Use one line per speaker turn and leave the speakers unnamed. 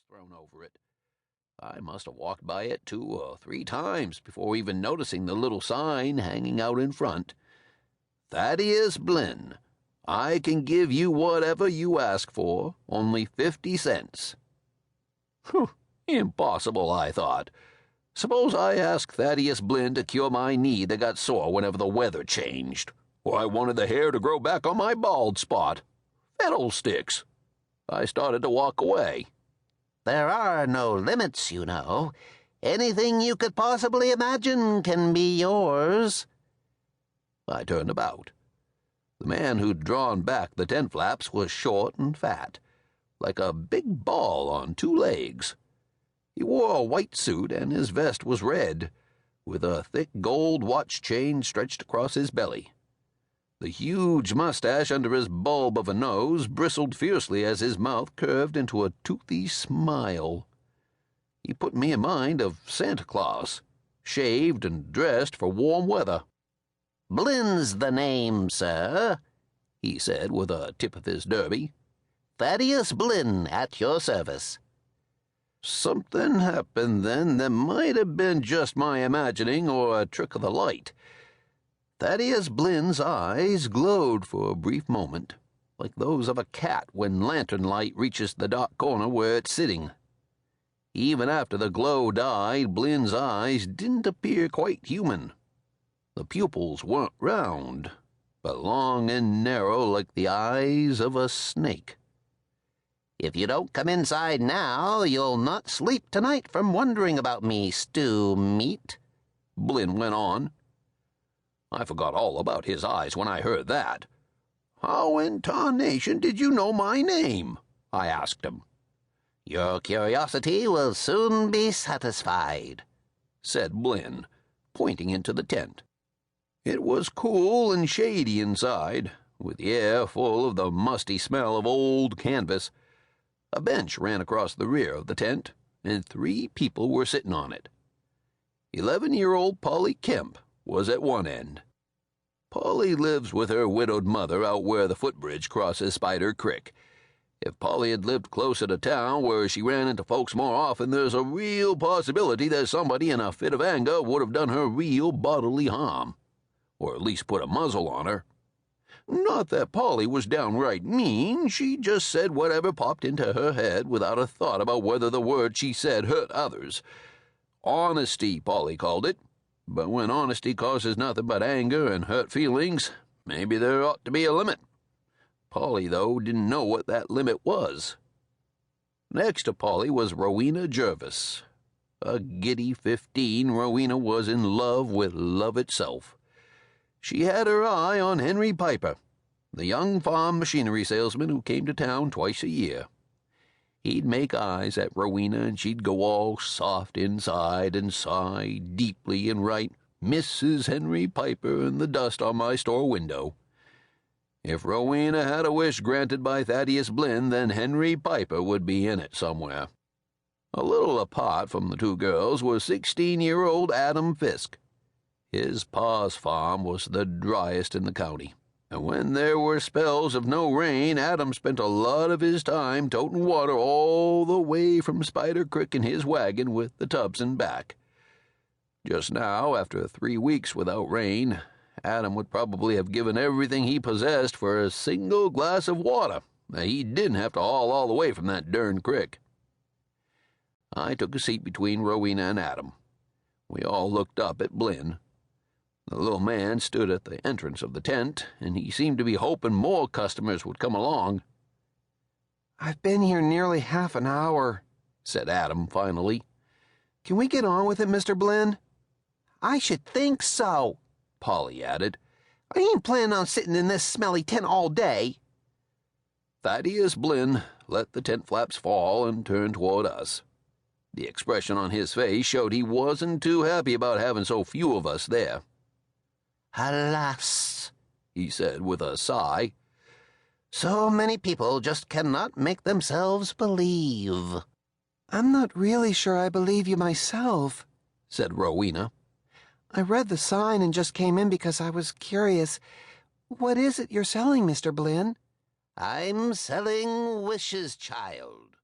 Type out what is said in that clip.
thrown over it. I must have walked by it 2 or 3 times before even noticing the little sign hanging out in front. Thaddeus Blinn, I can give you whatever you ask for, only 50 cents. Impossible, I thought. Suppose I asked Thaddeus Blinn to cure my knee that got sore whenever the weather changed, or I wanted the hair to grow back on my bald spot. Fiddlesticks! I started to walk away.
There are no limits, you know. Anything you could possibly imagine can be yours.
I turned about. The man who'd drawn back the tent flaps was short and fat, like a big ball on 2 legs. He wore a white suit, and his vest was red, with a thick gold watch chain stretched across his belly. The huge mustache under his bulb of a nose bristled fiercely as his mouth curved into a toothy smile. He put me in mind of Santa Claus, shaved and dressed for warm weather.
"Blinn's the name, sir," he said with a tip of his derby. "Thaddeus Blinn at your service."
Something happened then that might have been just my imagining or a trick of the light. Thaddeus Blinn's eyes glowed for a brief moment, like those of a cat when lantern light reaches the dark corner where it's sitting. Even after the glow died, Blinn's eyes didn't appear quite human. The pupils weren't round, but long and narrow like the eyes of a snake.
"If you don't come inside now, you'll not sleep tonight from wondering about me, stew meat,"
Blinn went on. I forgot all about his eyes when I heard that. "How in tarnation did you know my name?" I asked him.
"Your curiosity will soon be satisfied,"
said Blinn, pointing into the tent. It was cool and shady inside, with the air full of the musty smell of old canvas. A bench ran across the rear of the tent, and 3 people were sitting on it. 11-year-old Polly Kemp was at one end. Polly lives with her widowed mother out where the footbridge crosses Spider Creek. If Polly had lived closer to town where she ran into folks more often, there's a real possibility that somebody in a fit of anger would have done her real bodily harm, or at least put a muzzle on her. Not that Polly was downright mean. She just said whatever popped into her head without a thought about whether the words she said hurt others. Honesty, Polly called it. But when honesty causes nothing but anger and hurt feelings, maybe there ought to be a limit. Polly, though, didn't know what that limit was. Next to Polly was Rowena Jervis. A giddy 15, Rowena was in love with love itself. She had her eye on Henry Piper, the young farm machinery salesman who came to town twice a year. He'd make eyes at Rowena, and she'd go all soft inside and sigh deeply and write Mrs. Henry Piper in the dust on my store window. If Rowena had a wish granted by Thaddeus Blinn, then Henry Piper would be in it somewhere. A little apart from the 2 girls was 16-year-old Adam Fisk. His pa's farm was the driest in the county, and when there were spells of no rain, Adam spent a lot of his time toting water all the way from Spider Creek in his wagon with the tubs and back. Just now, after 3 weeks without rain, Adam would probably have given everything he possessed for a single glass of water that he didn't have to haul all the way from that darn creek. I took a seat between Rowena and Adam. We all looked up at Blinn. The little man stood at the entrance of the tent, and he seemed to be hoping more customers would come along.
"I've been here nearly half an hour," said Adam finally. "Can we get on with it, Mr. Blinn?"
"I should think so," Polly added.
"I ain't planning on sitting in this smelly tent all day."
Thaddeus Blinn let the tent flaps fall and turned toward us. The expression on his face showed he wasn't too happy about having so few of us there.
"Alas,"
he said with a sigh,
"so many people just cannot make themselves believe."
"I'm not really sure I believe you myself,"
said Rowena.
"I read the sign and just came in because I was curious. What is it you're selling, Mr. Blinn?"
"I'm selling Wishes, child."